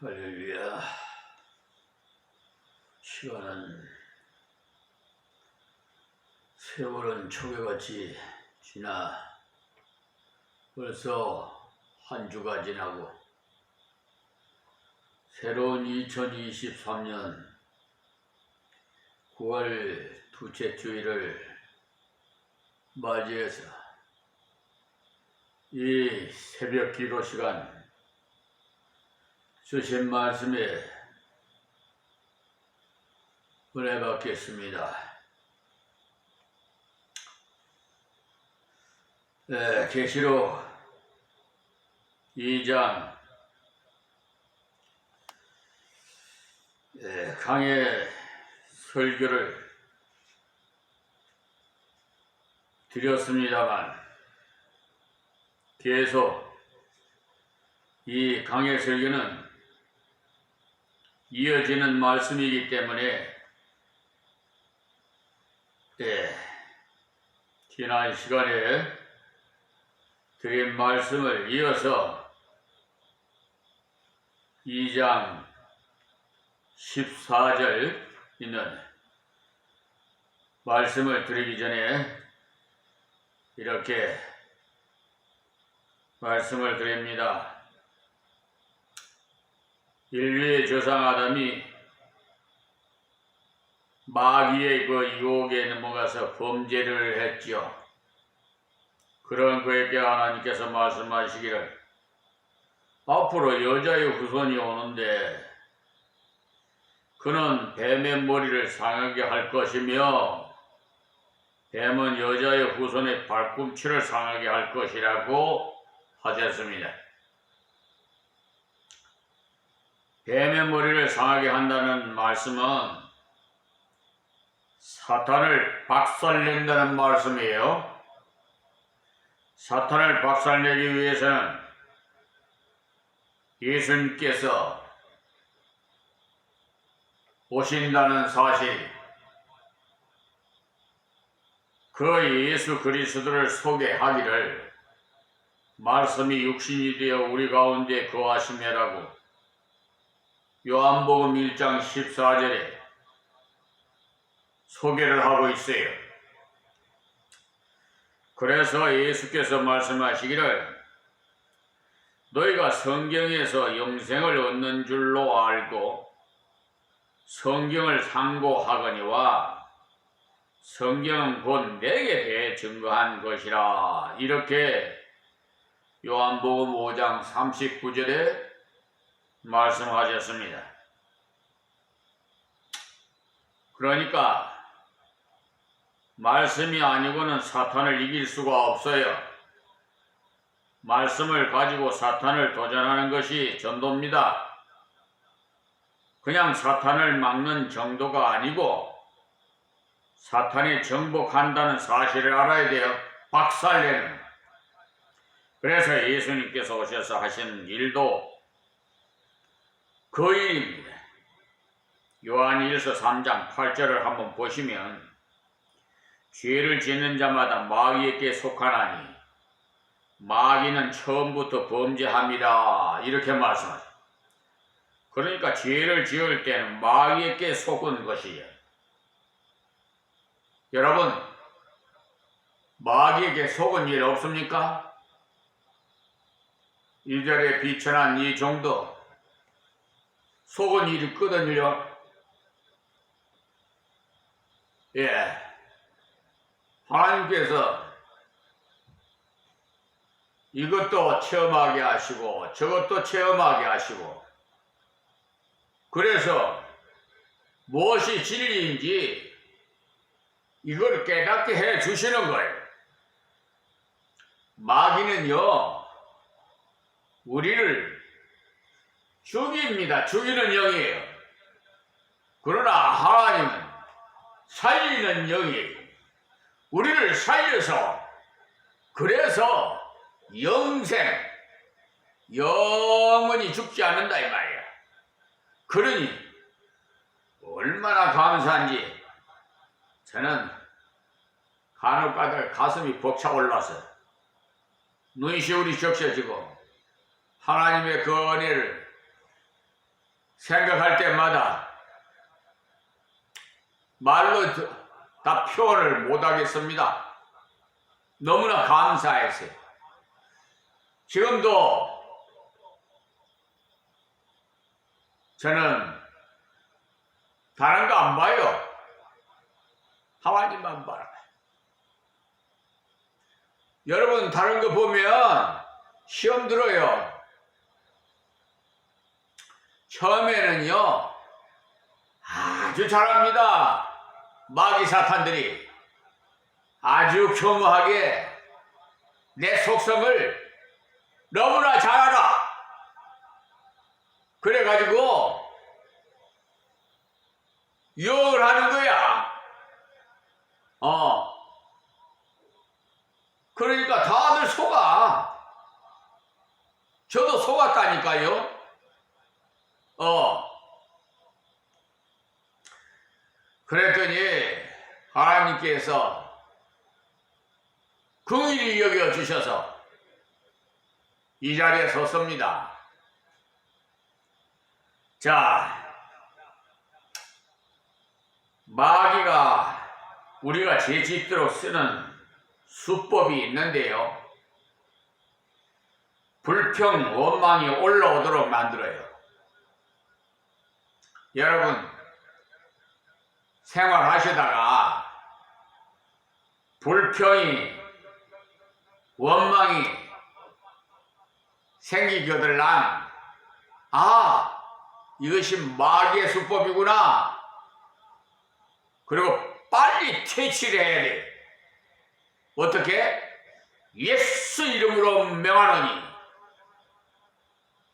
할렐루야. 세월은 초계같이 지나 벌써 한 주가 지나고 새로운 2023년 9월 둘째 주일을 맞이해서 이 새벽 기도 시간 주신 말씀에 은혜 받겠습니다. 계시록 2장 강해 설교를 드렸습니다만 계속 이 강해 설교는 이어지는 말씀이기 때문에 지난 시간에 드린 말씀을 이어서 2장 14절 있는 말씀을 드리기 전에 이렇게 말씀을 드립니다. 인류의 조상 아담이 마귀의 그 유혹에 넘어가서 범죄를 했지요. 그런 그에게 하나님께서 말씀하시기를 앞으로 여자의 후손이 오는데 그는 뱀의 머리를 상하게 할 것이며 뱀은 여자의 후손의 발꿈치를 상하게 할 것이라고 하셨습니다. 뱀의 머리를 상하게 한다는 말씀은 사탄을 박살낸다는 말씀이에요. 사탄을 박살내기 위해서는 예수님께서 오신다는 사실, 그 예수 그리스도를 소개하기를 말씀이 육신이 되어 우리 가운데 거하시며라고 요한복음 1장 14절에 소개를 하고 있어요. 그래서 예수께서 말씀하시기를 너희가 성경에서 영생을 얻는 줄로 알고 성경을 상고하거니와 성경은 곧 내게 대해 증거한 것이라. 이렇게 요한복음 5장 39절에 말씀하셨습니다. 그러니까 말씀이 아니고는 사탄을 이길 수가 없어요. 말씀을 가지고 사탄을 도전하는 것이 전도입니다. 그냥 사탄을 막는 정도가 아니고 사탄이 정복한다는 사실을 알아야 돼요. 박살내는. 그래서 예수님께서 오셔서 하신 일도 그 일입니다. 요한일서 3장 8절을 한번 보시면 죄를 짓는 자마다 마귀에게 속하나니 마귀는 처음부터 범죄함이라. 이렇게 말씀하죠. 그러니까 죄를 지을 때는 마귀에게 속은 것이에요. 여러분, 마귀에게 속은 일 없습니까? 이절에 비천한 이 정도 속은 일이 있거든요. 하나님께서 이것도 체험하게 하시고 저것도 체험하게 하시고 그래서 무엇이 진리인지 이걸 깨닫게 해 주시는 거예요. 마귀는요, 우리를 죽입니다. 죽이는 영이에요. 그러나 하나님은 살리는 영이에요. 우리를 살려서 그래서 영원히 죽지 않는다 이 말이야. 그러니 얼마나 감사한지 저는 간혹가다 가슴이 벅차올라서 눈시울이 적셔지고 하나님의 그 은혜를 생각할 때마다 말로 다 표현을 못하겠습니다. 너무나 감사해서. 지금도 저는 다른 거 안 봐요. 하나님만 봐라. 여러분 다른 거 보면 시험 들어요. 처음에는요 아주 잘합니다. 마귀 사탄들이 아주 교묘하게 내 속성을 너무나 잘 알아. 그래가지고 유혹을 하는 거야. 그러니까 다들 속아. 저도 속았다니까요. 그랬더니 하나님께서 긍휼히 여겨 주셔서 이 자리에 섰습니다. 자, 마귀가 우리가 제 짓대로 쓰는 수법이 있는데요. 불평, 원망이 올라오도록 만들어요. 여러분, 생활하시다가 불평이, 원망이 생기거들랑 이것이 마귀의 수법이구나. 그리고 빨리 퇴치를 해야 돼. 어떻게? 예수 이름으로 명하노니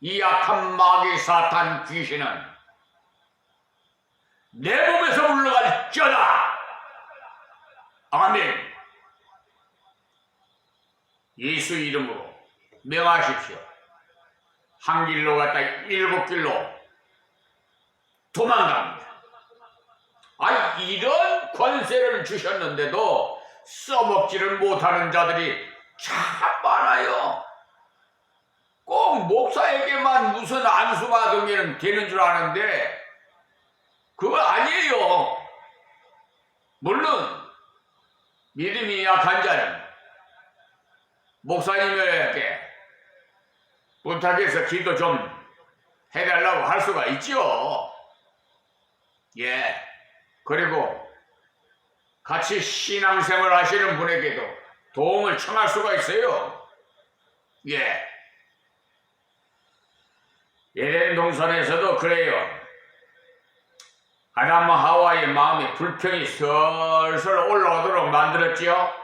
이 악한 마귀 사탄 귀신은 내 몸에서 물러갈지어다. 아멘. 예수 이름으로 명하십시오. 한 길로 갔다 7길로 도망갑니다. 이런 권세를 주셨는데도 써먹지를 못하는 자들이 참 많아요. 꼭 목사에게만 무슨 안수 받으면 되는 줄 아는데 그거 아니에요. 물론 믿음이 약한 자는 목사님에게 부탁해서 기도 좀 해달라고 할 수가 있죠. 예. 그리고 같이 신앙생활 하시는 분에게도 도움을 청할 수가 있어요. 예. 에덴 동산에서도 그래요. 아담과 하와의 마음에 불평이 슬슬 올라오도록 만들었지요.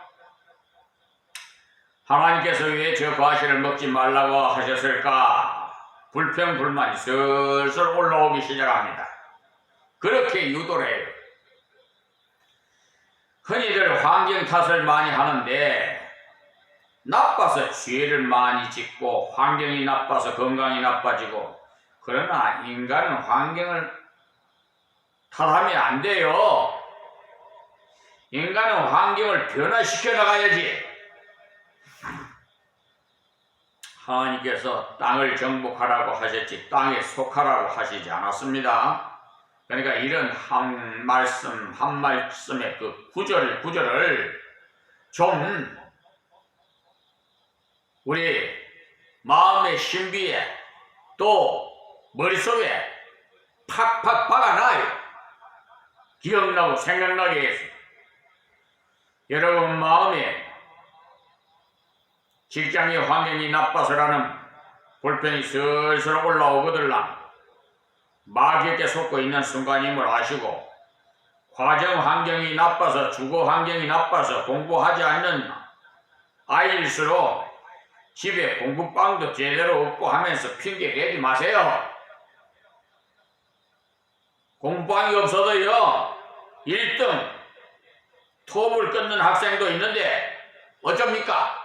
하나님께서 왜 저 과실을 먹지 말라고 하셨을까? 불평, 불만이 슬슬 올라오기 시작합니다. 그렇게 유도를 해요. 흔히들 환경 탓을 많이 하는데 나빠서 죄를 많이 짓고 환경이 나빠서 건강이 나빠지고, 그러나 인간은 환경을 탓하면 안 돼요. 인간은 환경을 변화시켜 나가야지. 하나님께서 땅을 정복하라고 하셨지 땅에 속하라고 하시지 않았습니다. 그러니까 이런 한 말씀의 그 구절을 좀 우리 마음의 신비에 또 머릿속에 팍팍 박아놔요. 기억나고 생각나게 해서. 여러분 마음에 직장의 환경이 나빠서라는 불평이 슬슬 올라오거들랑 마귀에게 속고 있는 순간임을 아시고, 과정 환경이 나빠서, 주거 환경이 나빠서 공부하지 않는 아이일수록 집에 공부방도 제대로 없고 하면서 핑계 대지 마세요. 공부방이 없어도요 1등 톱을 끊는 학생도 있는데 어쩝니까?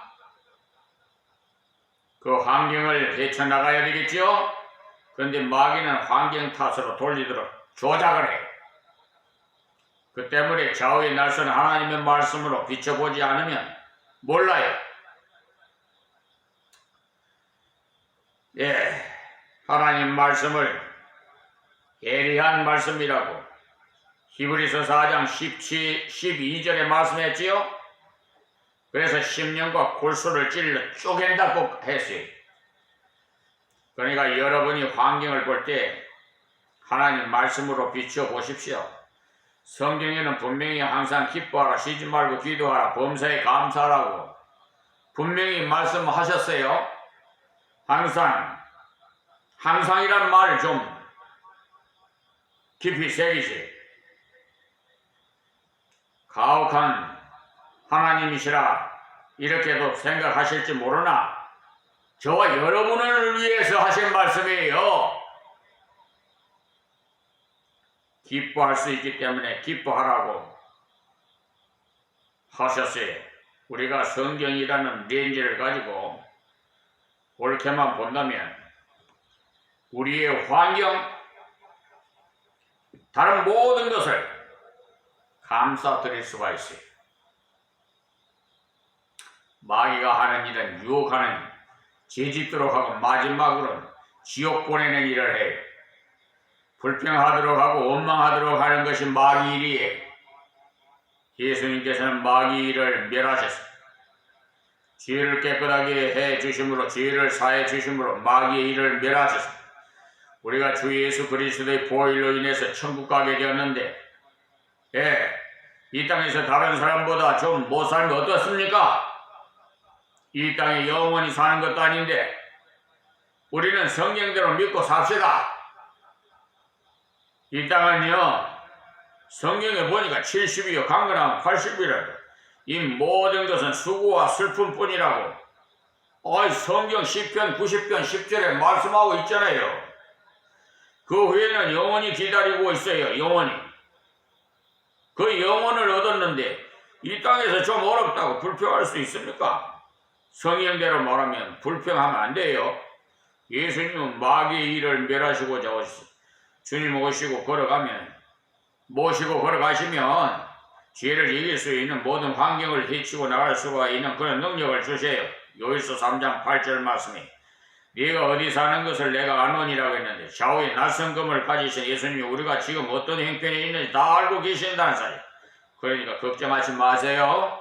그 환경을 헤쳐나가야 되겠죠? 그런데 마귀는 환경 탓으로 돌리도록 조작을 해. 그 때문에 좌우의 날선 하나님의 말씀으로 비춰보지 않으면 몰라요. 예, 하나님 말씀을 예리한 말씀이라고 히브리서 4장 12절에 말씀했지요. 그래서 심령과 골수를 찔러 쪼갠다고 했어요. 그러니까 여러분이 환경을 볼 때 하나님 말씀으로 비춰 보십시오. 성경에는 분명히 항상 기뻐하라, 쉬지 말고 기도하라, 범사에 감사하라고 분명히 말씀하셨어요. 항상이란 말을 좀 깊이 새기세요. 가혹한 하나님이시라 이렇게도 생각하실지 모르나 저와 여러분을 위해서 하신 말씀이에요. 기뻐할 수 있기 때문에 기뻐하라고 하셨어요. 우리가 성경이라는 렌즈를 가지고 옳게만 본다면 우리의 환경, 다른 모든 것을 감사드릴 수가 있어요. 마귀가 하는 일은 유혹하는, 죄짓도록 하고 마지막으로는 지옥 보내는 일을 해요. 불평하도록 하고 원망하도록 하는 것이 마귀 일이에요. 예수님께서는 마귀 일을 멸하셨어요. 죄를 깨끗하게 해 주심으로, 죄를 사해 주심으로 마귀의 일을 멸하셨어요. 우리가 주 예수 그리스도의 보혈로 인해서 천국 가게 되었는데, 이 땅에서 다른 사람보다 좀 못 살면 어떻습니까? 이 땅에 영원히 사는 것도 아닌데 우리는 성경대로 믿고 삽시다. 이 땅은요, 성경에 보니까 70이요 강건하면 80이라도 이 모든 것은 수고와 슬픔뿐이라고 성경 10편 90편 10절에 말씀하고 있잖아요. 그 후에는 영원히 기다리고 있어요. 영원히. 그 영혼을 얻었는데 이 땅에서 좀 어렵다고 불평할 수 있습니까? 성경대로 말하면 불평하면 안 돼요. 예수님은 마귀의 일을 멸하시고자 오셨어요. 주님 모시고 걸어가시면 죄를 이길 수 있는 모든 환경을 헤치고 나갈 수가 있는 그런 능력을 주세요. 요일서 3장 8절 말씀에 네가 어디 사는 것을 내가 아노니라고 했는데 좌우에 낯선 검을 가지신 예수님이 우리가 지금 어떤 형편에 있는지 다 알고 계신다는 사실. 그러니까 걱정하지 마세요.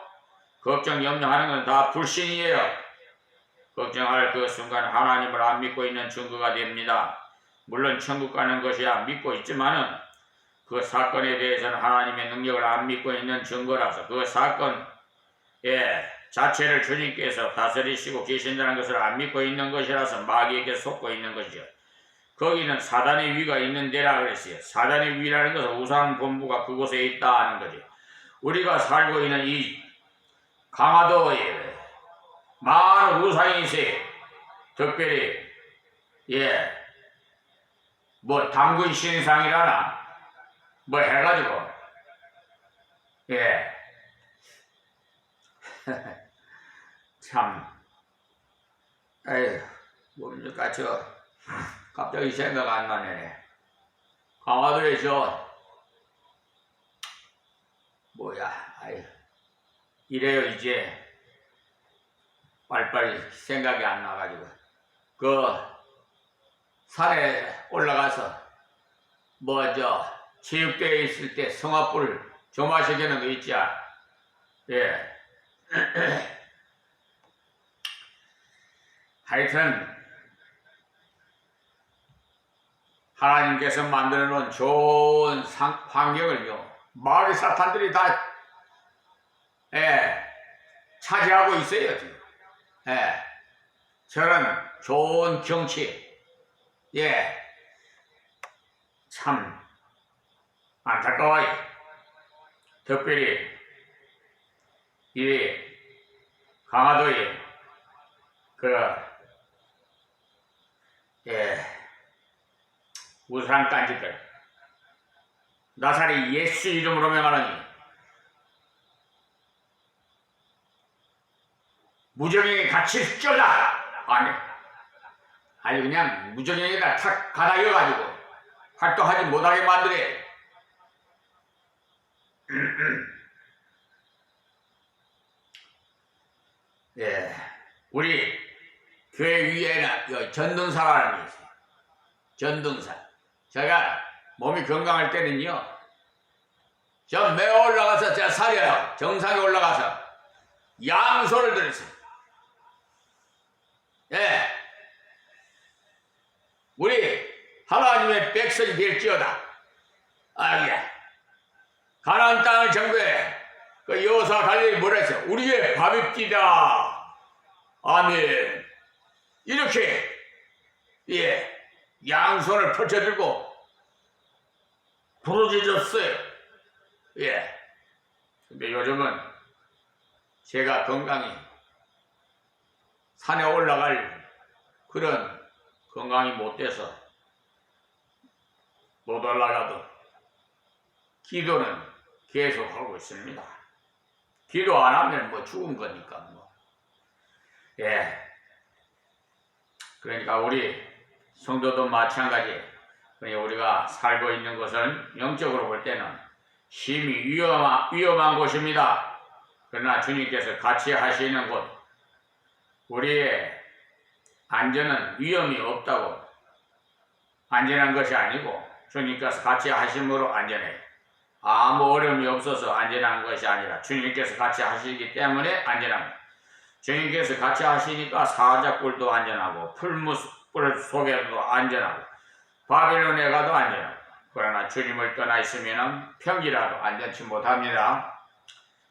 걱정 염려하는 건 다 불신이에요. 걱정할 그 순간 하나님을 안 믿고 있는 증거가 됩니다. 물론 천국 가는 것이야 믿고 있지만은 그 사건에 대해서는 하나님의 능력을 안 믿고 있는 증거라서 그 사건 자체를 주님께서 다스리시고 계신다는 것을 안 믿고 있는 것이라서 마귀에게 속고 있는 것이죠. 거기는 사단의 위가 있는 데라 그랬어요. 사단의 위라는 것은 우상 본부가 그곳에 있다 하는 거죠. 우리가 살고 있는 이 강화도에 많은 우상이 있어요. 특별히 당군 신상이라나 해가지고 참 뭡니까 갑자기 생각 안 나네. 강화도에 이래요. 이제 빨리빨리 생각이 안 나가지고 그 산에 올라가서 체육대회 있을 때 성화불 조마시키는 거 있지. 하여튼 하나님께서 만들어 놓은 좋은 환경을요 마을의 사탄들이 다 차지하고 있어요. 지금. 저런 좋은 경치, 참 안타까워요. 특별히 이 강화도에 우상 깐지들 나사렛 예수 이름으로 명하노니 무정행에 갇힐지어다. 아니 그냥 무정행에다 탁 가다이어가지고 활동하지 못하게 만들어. 우리 교회 위에는 전등사라는 게 있어요. 전등사. 제가 몸이 건강할 때는요, 저 매어 올라가서 저 사려요. 정상에 올라가서 양손을 들으세요. 예, 우리 하나님의 백성이 될지어다. 아, 예. 가나안 땅을 정복해. 그 여호수아 갈렙이 뭐라 했어요? 우리의 밥입디다. 아멘. 이렇게 예, 양손을 펼쳐들고 부르짖었어요. 예. 근데 요즘은 제가 건강이 산에 올라갈 그런 건강이 못 돼서 못 올라가도 기도는 계속 하고 있습니다. 기도 안 하면 뭐 죽은 거니까 뭐. 예. 그러니까 우리 성도도 마찬가지. 우리가 살고 있는 것은 영적으로 볼 때는 심히 위험한 곳입니다. 그러나 주님께서 같이 하시는 곳, 우리의 안전은 위험이 없다고 안전한 것이 아니고 주님께서 같이 하심으로 안전해요. 아무 어려움이 없어서 안전한 것이 아니라 주님께서 같이 하시기 때문에 안전합니다. 주님께서 같이 하시니까 사자굴도 안전하고 풀물 속에도 안전하고 바빌론에 가도 안전하고, 그러나 주님을 떠나 있으면 평지라도 안전치 못합니다.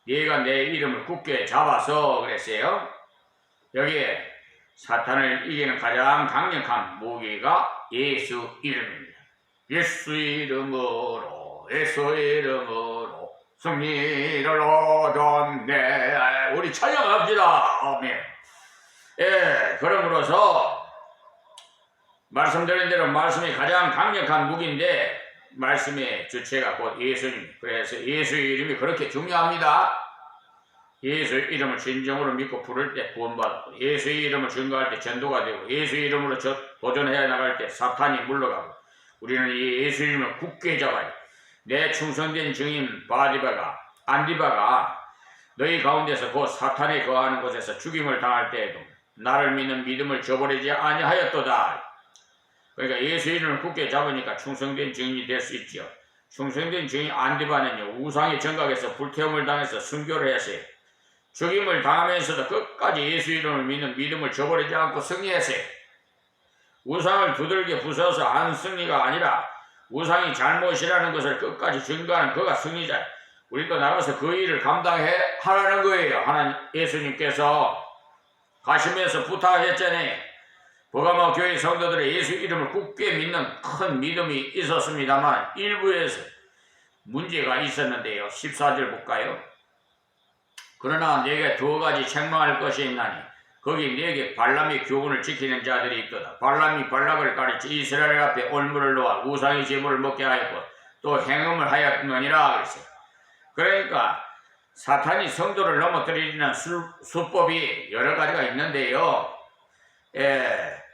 네가 내 이름을 굳게 잡아서 그랬어요. 여기에 사탄을 이기는 가장 강력한 무기가 예수 이름입니다. 예수 이름으로 승리를 얻었네. 우리 찬양합시다. 아멘. 예, 그러므로서 말씀드린 대로 말씀이 가장 강력한 무기인데 말씀의 주체가 곧 예수님. 그래서 예수 이름이 그렇게 중요합니다. 예수 이름을 진정으로 믿고 부를 때 구원받고, 예수 이름을 증거할 때 전도가 되고, 예수 이름으로 도전해 나갈 때 사탄이 물러가고, 우리는 이 예수 이름을 굳게 잡아야 돼. 내 충성된 증인 안디바가 너희 가운데서 곧 사탄이 거하는 곳에서 죽임을 당할 때에도 나를 믿는 믿음을 저버리지 아니하였도다. 그러니까 예수 이름을 굳게 잡으니까 충성된 증인이 될 수 있죠. 충성된 증인 안디바는요, 우상의 정각에서 불태움을 당해서 순교를 했어요. 죽임을 당하면서도 끝까지 예수 이름을 믿는 믿음을 저버리지 않고 승리했어요. 우상을 두들겨 부숴서 한 승리가 아니라 우상이 잘못이라는 것을 끝까지 증거하는 그가 승리자. 우리도 나가서 그 일을 감당하라는 거예요. 하나님 예수님께서 가시면서 부탁하셨잖아요. 버가모 교회 성도들의 예수 이름을 굳게 믿는 큰 믿음이 있었습니다만 일부에서 문제가 있었는데요. 14절 볼까요? 그러나 내게 두 가지 책망할 것이 있나니 거기 내게 발람의 교훈을 지키는 자들이 있도다. 발람이 발락을 가르쳐 이스라엘 앞에 올무를 놓아 우상의 제물을 먹게 하였고 또 행음을 하였느니라 그랬어요. 그러니까 사탄이 성도를 넘어뜨리는 수법이 여러 가지가 있는데요.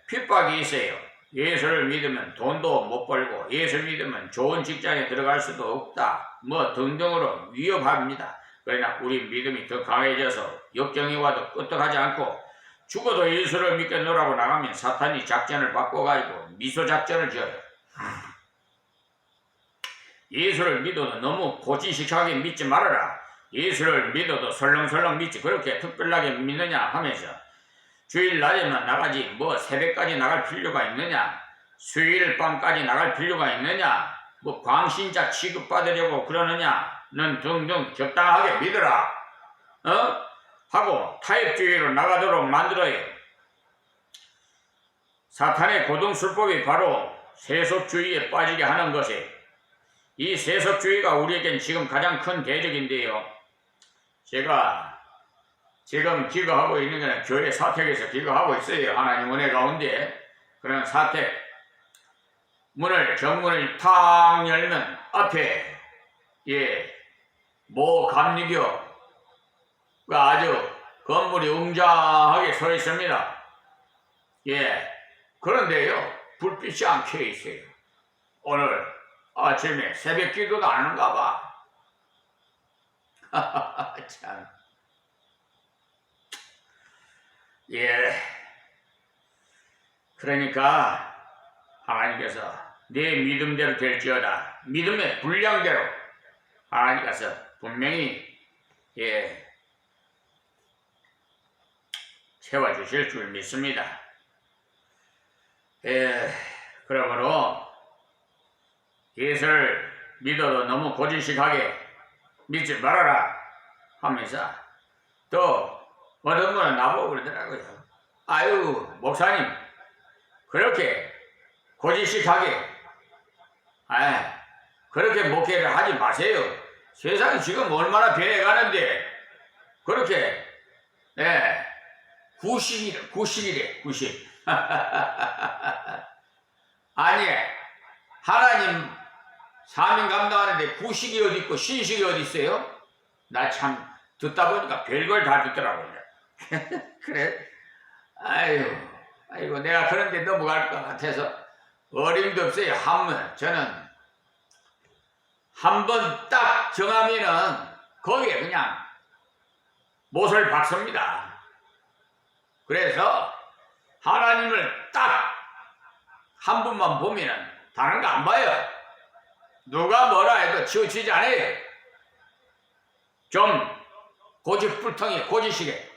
핍박이 있어요. 예수를 믿으면 돈도 못 벌고 예수 믿으면 좋은 직장에 들어갈 수도 없다. 뭐 등등으로 위협합니다. 그러나 우리 믿음이 더 강해져서 역경이 와도 끄떡하지 않고 죽어도 예수를 믿게 놀라고 나가면 사탄이 작전을 바꿔가지고 미소작전을 지어요. 예수를 믿어도 너무 고지식하게 믿지 말아라. 예수를 믿어도 설렁설렁 믿지 그렇게 특별하게 믿느냐 하면서 주일 낮에만 나가지 뭐 새벽까지 나갈 필요가 있느냐, 수요일 밤까지 나갈 필요가 있느냐, 뭐 광신자 취급받으려고 그러느냐는 등등 적당하게 믿어라. 하고 타협주의로 나가도록 만들어요. 사탄의 고등술법이 바로 세속주의에 빠지게 하는 것이, 이 세속주의가 우리에겐 지금 가장 큰 대적인데요. 제가 지금 기도하고 있는 거는 교회 사택에서 기도하고 있어요. 하나님 은혜 가운데. 그런 사택 정문을 탁 열면 앞에 모 감리교가 아주 건물이 웅장하게 서 있습니다. 그런데요, 불빛이 안 켜 있어요. 오늘 아침에 새벽 기도도 안 하는가 봐. 참. 그러니까 하나님께서 네 믿음대로 될지어다. 믿음의 분량대로 하나님께서 분명히 채워주실 줄 믿습니다. 그러므로 예수를 믿어도 너무 고지식하게 믿지 말아라 하면서 또 어떤 분은 나보고 그러더라고요. 아유 목사님 그렇게 고지식하게 그렇게 목회를 하지 마세요. 세상이 지금 얼마나 변해가는데 그렇게 구식이래 구식. 아니 하나님 사명 감당하는데 구식이 어디 있고 신식이 어디 있어요? 나 참 듣다 보니까 별걸 다 듣더라고요. 그래 아이고 내가 그런데 넘어갈 것 같아서 어림도 없어요. 저는 한 번 딱 정하면은 거기에 그냥 못을 박습니다. 그래서 하나님을 딱 한 분만 보면은 다른 거 안 봐요. 누가 뭐라 해도 치우치지 않아요. 좀 고집불통이 고지식에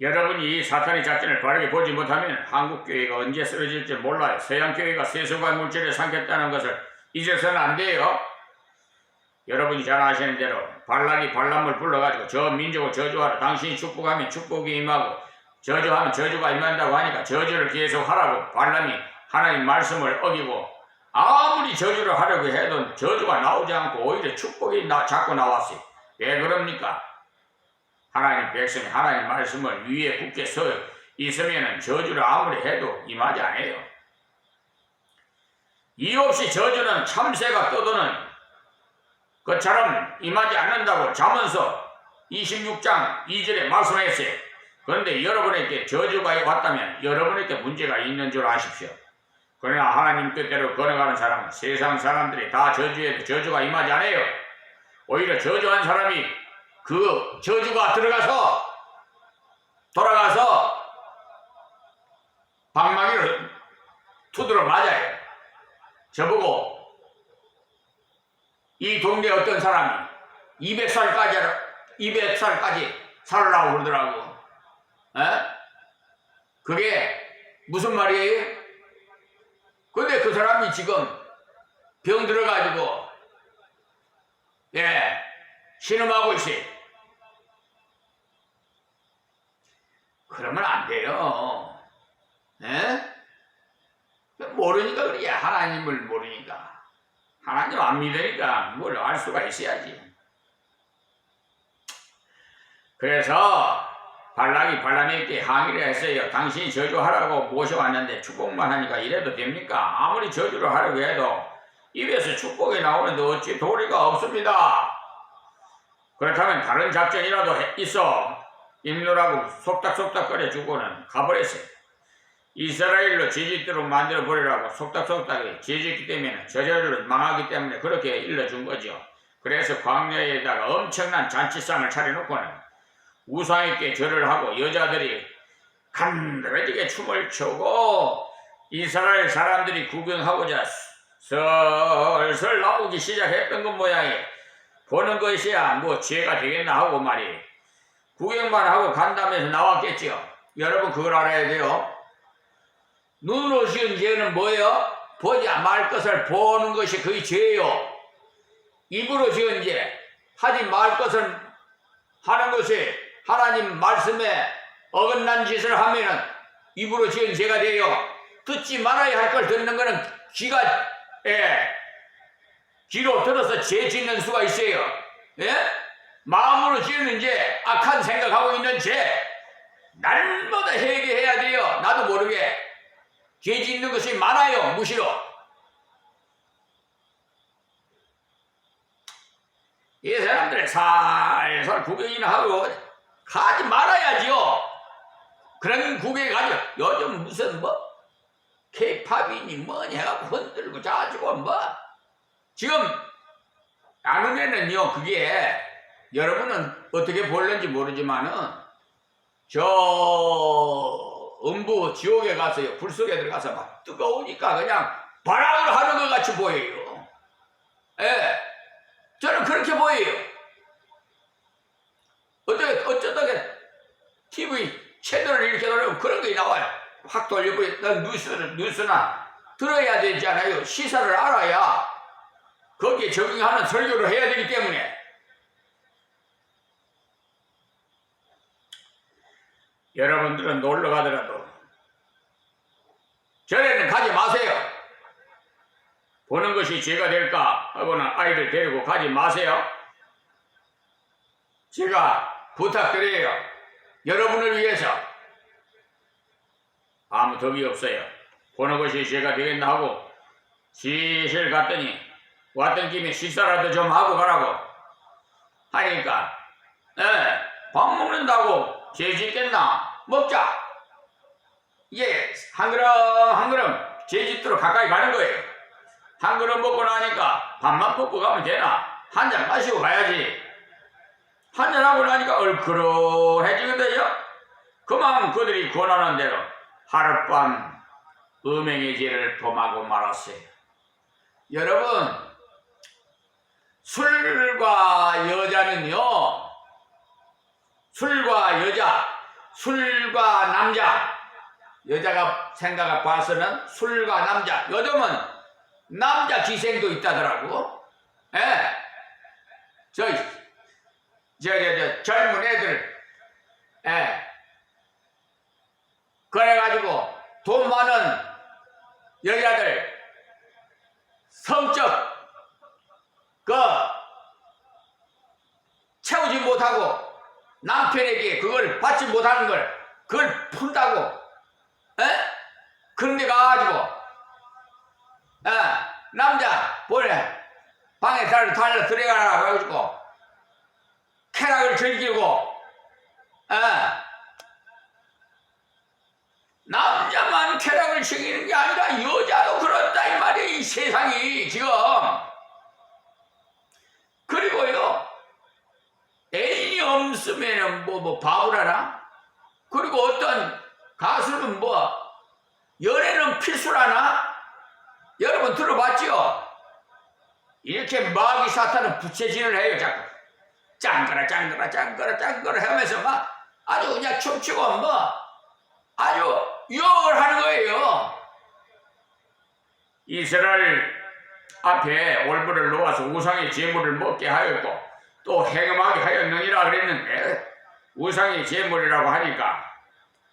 여러분이 이 사탄의 작전을 바르게 보지 못하면 한국교회가 언제 쓰러질지 몰라요. 서양교회가 세속과 물질을 삼켰다는 것을 잊어서는 안 돼요. 여러분이 잘 아시는 대로 발락이 발람을 불러가지고 저 민족을 저주하라. 당신이 축복하면 축복이 임하고 저주하면 저주가 임한다고 하니까 저주를 계속 하라고 발람이 하나님 말씀을 어기고 아무리 저주를 하려고 해도 저주가 나오지 않고 오히려 축복이 자꾸 나왔어요. 왜 그럽니까? 하나님 백성이 하나님 말씀을 위에 굳게 서 있으면 저주를 아무리 해도 임하지 않아요. 이유 없이 저주는 참새가 떠도는 것처럼 임하지 않는다고 잠언서 26장 2절에 말씀했어요. 그런데 여러분에게 저주가 왔다면 여러분에게 문제가 있는 줄 아십시오. 그러나 하나님 뜻대로 걸어가는 사람은 세상 사람들이 다 저주해도 저주가 임하지 않아요. 오히려 저주한 사람이 그 저주가 돌아가서 방망이를 두드러 맞아요. 저보고 이 동네 어떤 사람이 200살까지 살으라고 그러더라고. 그게 무슨 말이에요? 근데 그 사람이 지금 병 들어가지고 신음하고 있어요. 그러면 안 돼요. 모르니까 그래. 하나님을 모르니까. 하나님 안 믿으니까 뭘 알 수가 있어야지. 그래서 발락이 발람에게 항의를 했어요. 당신이 저주하라고 모셔왔는데 축복만 하니까 이래도 됩니까? 아무리 저주를 하려고 해도 입에서 축복이 나오는데 어찌 도리가 없습니다. 그렇다면 다른 작전이라도 있어 임노라고 속닥속닥거려주고는 가버렸어요. 이스라엘로 제짓대로 만들어버리라고 속닥속닥 제짓기 때문에 저절로 망하기 때문에 그렇게 일러준 거죠. 그래서 광야에다가 엄청난 잔치상을 차려놓고는 우상에게 절을 하고 여자들이 간드러지게 춤을 추고 이스라엘 사람들이 구경하고자 슬슬 나오기 시작했던 것 모양이에요. 보는 것이야 뭐 죄가 되겠나 하고 말이에요. 구경만 하고 간다면서 나왔겠죠. 여러분 그걸 알아야 돼요. 눈으로 지은 죄는 뭐예요? 보지 말 것을 보는 것이 그게 죄예요. 입으로 지은 죄, 하지 말 것을 하는 것이 하나님 말씀에 어긋난 짓을 하면은 입으로 지은 죄가 돼요. 듣지 말아야 할 걸 듣는 거는 귀로 들어서 죄 짓는 수가 있어요. 마음으로 지은 죄, 악한 생각하고 있는 죄 날마다 회개해야 돼요. 나도 모르게 죄 짓는 것이 많아요. 무시로. 이 사람들이 살살 구경이나 하고 가지 말아야지요. 그런 구경에 가지고 요즘 무슨 케이팝이니 뭐니 해갖고 흔들고 자주고 지금 나눈에는요 그게 여러분은 어떻게 볼는지 모르지만은 저 음부 지옥에 가서요 불 속에 들어가서 막 뜨거우니까 그냥 발악을 하는 것 같이 보여요. 예, 저는 그렇게 보여요. 어쩌다가 TV 채널을 이렇게 돌리면 그런 게 나와요. 확 돌려버려. 난 뉴스나 들어야 되지 않아요. 시사를 알아야 거기에 적용하는 설교를 해야 되기 때문에. 여러분들은 놀러 가더라도 절에는 가지 마세요. 보는 것이 죄가 될까 하고는 아이들 데리고 가지 마세요. 제가 부탁드려요. 여러분을 위해서. 아무 덕이 없어요. 보는 것이 죄가 되겠나 하고 실실 갔더니 왔던 김에 식사라도 좀 하고 가라고 하니까 밥 먹는다고 죄 짓겠나? 먹자. 이게 한 그릇 죄 짓도록 가까이 가는 거예요. 한 그릇 먹고 나니까 밥만 먹고 가면 되나? 한 잔 마시고 가야지. 한 잔 하고 나니까 얼큰해지거든요. 그만 그들이 권하는 대로 하룻밤 음행의 죄를 범하고 말았어요. 여러분, 술과 여자는요, 술과 여자, 술과 남자, 여자가 생각해 봐서는 술과 남자, 요즘은 남자 기생도 있다더라고. 예. 저 젊은 애들, 그래가지고 돈 많은 여자들 성적 채우지 못하고 남편에게 그걸 받지 못하는 걸 그걸 푼다고 그런 데 가가지고 남자 뭐래 방에 달려 들어가라 해가지고 쾌락을 즐기고 남자만 쾌락을 즐기는 게 아니라 여자도 그렇다 이 말이야. 이 세상이 지금. 그리고요 애인이 없으면은 뭐 바보라나. 그리고 어떤 가수는 연애는 필수라나. 여러분 들어봤죠? 이렇게 마귀 사탄은 부채질을 해요. 자꾸 짱거라 하면서 막 아주 그냥 춤추고 아주 유혹을 하는 거예요. 이스라엘 앞에 올무를 놓아서 우상의 제물을 먹게 하였고 또 행음하게 하였느니라 그랬는데, 우상의 제물이라고 하니까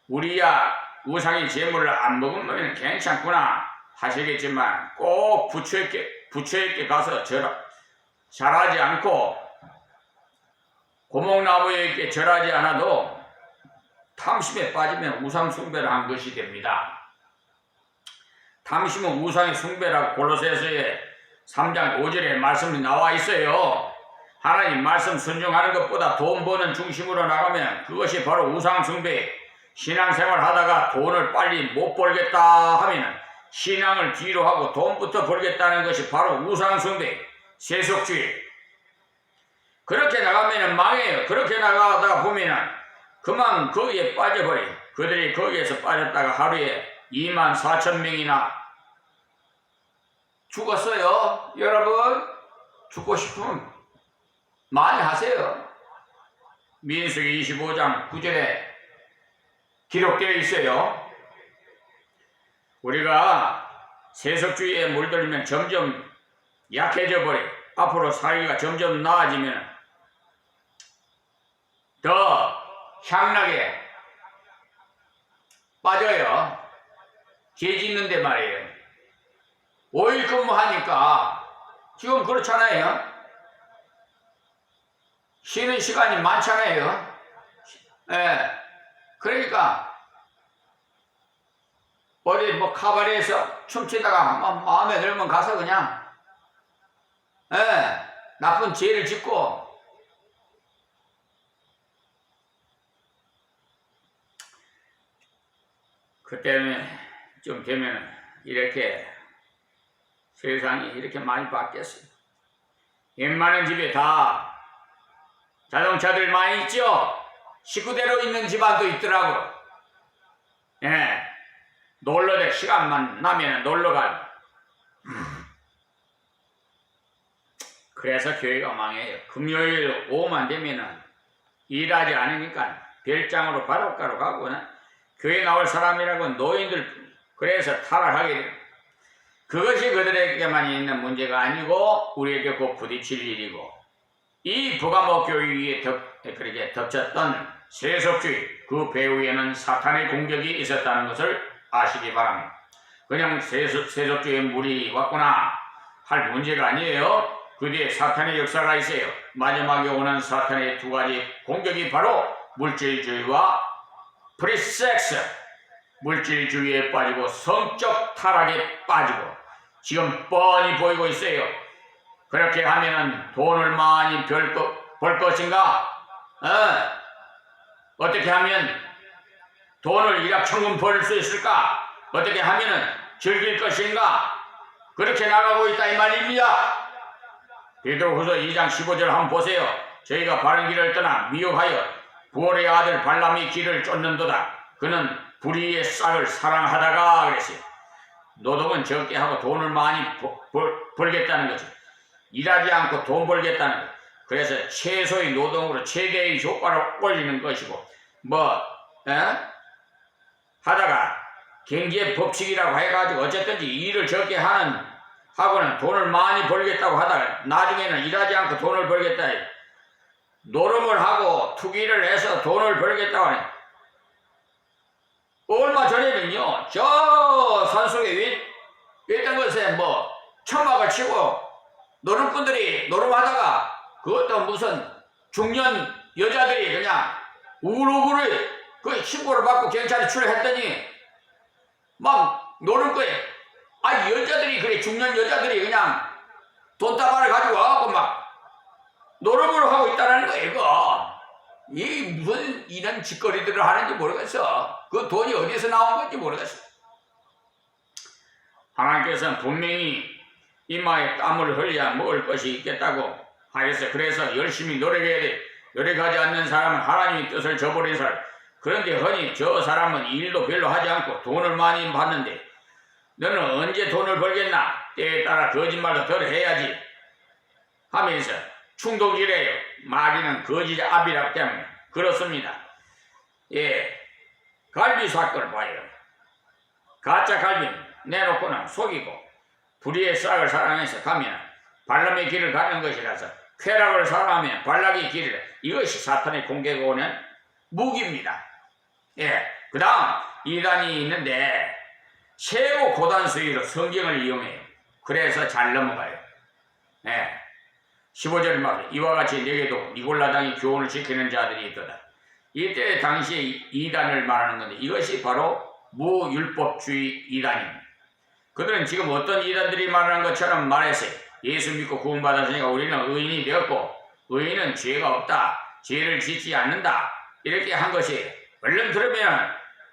우리야 우상의 제물을 안 먹으면 괜찮구나 하시겠지만 꼭 부처에게 가서 절하지 않고 고목나무에게 절하지 않아도 탐심에 빠지면 우상 숭배를 한 것이 됩니다. 탐심은 우상의 숭배라고 골로새서의 3장 5절에 말씀이 나와 있어요. 하나님 말씀 순종하는 것보다 돈 버는 중심으로 나가면 그것이 바로 우상 숭배. 신앙생활 하다가 돈을 빨리 못 벌겠다 하면 신앙을 뒤로 하고 돈부터 벌겠다는 것이 바로 우상 숭배, 세속주의. 그렇게 나가면 망해요. 그렇게 나가다 보면 그만 거기에 빠져버려. 그들이 거기에서 빠졌다가 하루에 24,000명이나 죽었어요. 여러분 죽고 싶으면 많이 하세요. 민수기 25장 9절에 기록되어 있어요. 우리가 세속주의에 물들면 점점 약해져 버려. 앞으로 살기가 점점 나아지면 더 향락에 빠져요. 죄 짓는데 말이에요. 5일 근무하니까 지금 그렇잖아요. 쉬는 시간이 많잖아요. 그러니까 어디 카바레에서 춤추다가 마음에 들면 가서 그냥 나쁜 죄를 짓고 그때는 좀 되면 이렇게 세상이 이렇게 많이 바뀌었어요. 웬만한 집에 다 자동차들 많이 있죠? 식구대로 있는 집안도 있더라고. 놀러대 시간만 나면 놀러가고 그래서 교회가 망해요. 금요일 오후만 되면은 일하지 않으니까 별장으로 바닷가로 가고 교회 나올 사람이라고 노인들 그래서 타락하게 돼요. 그것이 그들에게만 있는 문제가 아니고 우리에게 곧 부딪힐 일이고 이 부가모 교회 위에 그렇게 덮쳤던 세속주의 그 배후에는 사탄의 공격이 있었다는 것을 아시기 바랍니다. 그냥 세속주의의 물이 왔구나 할 문제가 아니에요. 그 뒤에 사탄의 역사가 있어요. 마지막에 오는 사탄의 두 가지 공격이 바로 물질주의와 프리섹스, 물질주의에 빠지고 성적 타락에 빠지고 지금 뻔히 보이고 있어요. 그렇게 하면은 돈을 많이 벌 것인가? 어떻게 하면 돈을 일확천금 벌 수 있을까? 어떻게 하면은 즐길 것인가? 그렇게 나가고 있다 이 말입니다. 베드로후서 2장 15절 한번 보세요. 저희가 바른 길을 떠나 미혹하여 부올의 아들 발람이 길을 쫓는도다. 그는 불의의 싹을 사랑하다가 그랬어요. 노동은 적게 하고 돈을 많이 벌겠다는 거죠. 일하지 않고 돈 벌겠다는 거. 그래서 최소의 노동으로 최대의 효과를 올리는 것이고 하다가 경제 법칙이라고 해가지고 어쨌든지 일을 적게 하고는 돈을 많이 벌겠다고 하다가 나중에는 일하지 않고 돈을 벌겠다. 노름을 하고 투기를 해서 돈을 벌겠다고 하네. 얼마 전에는요, 저 산속에 있던 것에 천막을 치고 노름꾼들이 노름하다가 그것도 무슨 중년 여자들이 그냥 우글우글 그 신고를 받고 경찰에 출혈했더니 막 노름꾼에 여자들이 그래 중년 여자들이 그냥 돈다발을 가지고 와갖고 막 노름을 하고 있다는 거예요. 이거 이 무슨 이런 짓거리들을 하는지 모르겠어. 그 돈이 어디서 나온 건지 모르겠어. 하나님께서는 분명히 이마에 땀을 흘려야 먹을 것이 있겠다고 하였어요. 그래서 열심히 노력해야 돼. 노력하지 않는 사람은 하나님의 뜻을 저버린 사람. 그런데 허니 저 사람은 일도 별로 하지 않고 돈을 많이 받는데 너는 언제 돈을 벌겠나? 때에 따라 거짓말도 덜 해야지 하면서 충동이래요. 마귀는 거짓의 압이라기 때문에 그렇습니다. 갈비 사건을 봐요. 가짜 갈비는 내놓고는 속이고 불의의 싹을 사랑해서 가면 발람의 길을 가는 것이라서 쾌락을 사랑하면 발락의 길을 이것이 사탄의 공격에 오는 무기입니다. 그 다음 이단이 있는데 최고 고단 수위로 성경을 이용해요. 그래서 잘 넘어가요. 15절 말에 이와 같이 내게도 니골라당이 교훈을 지키는 자들이 있도다. 이때 당시에 이단을 말하는 건데 이것이 바로 무율법주의 이단입니다. 그들은 지금 어떤 이단들이 말하는 것처럼 말했어요. 예수 믿고 구원받았으니까 우리는 의인이 되었고 의인은 죄가 없다. 죄를 짓지 않는다. 이렇게 한 것이 얼른 들으면